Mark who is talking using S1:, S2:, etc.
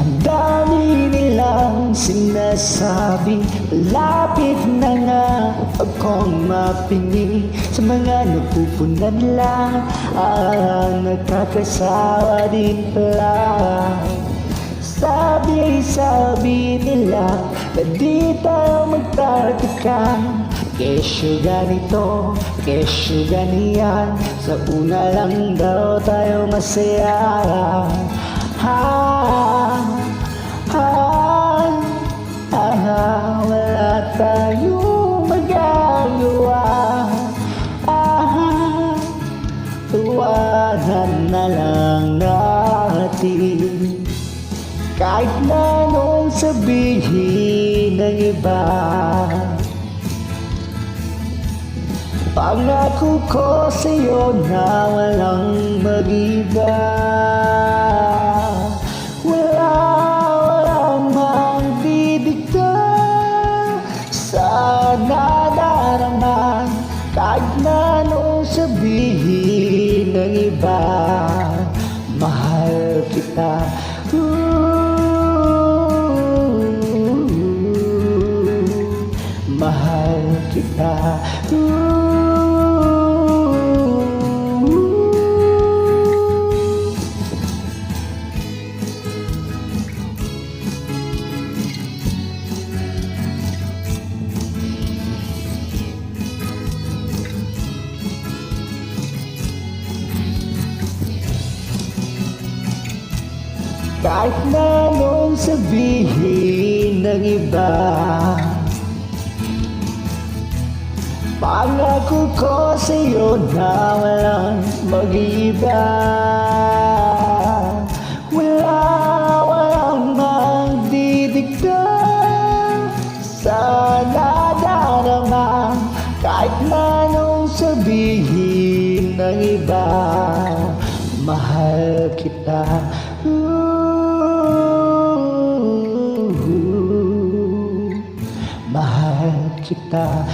S1: Ang dami nilang sinasabi, lapit na nga akong mapinig sa mga napupunan lang ang nakakasawa din pala. Sabi nila na di tayo magtataka, kesyo ganito, kesyo ganiyan, sa una lang daw tayo masaya. Wala tayong magagawa. Tuwanan na lang natin, kahit na anong sabihin ng iba. Pangako ko sa'yo na walang mag-iba. Walang magdidikta sa nadarama, kahit na anong sabihin ng iba. Mahal kita, mahal kita. Kahit na anong sabihin ng iba, pangako ko sa'yo na walang mag-iba. Walang magdidikta sa nadarama, kahit na anong sabihin ng iba. Mahal kita, mahal kita.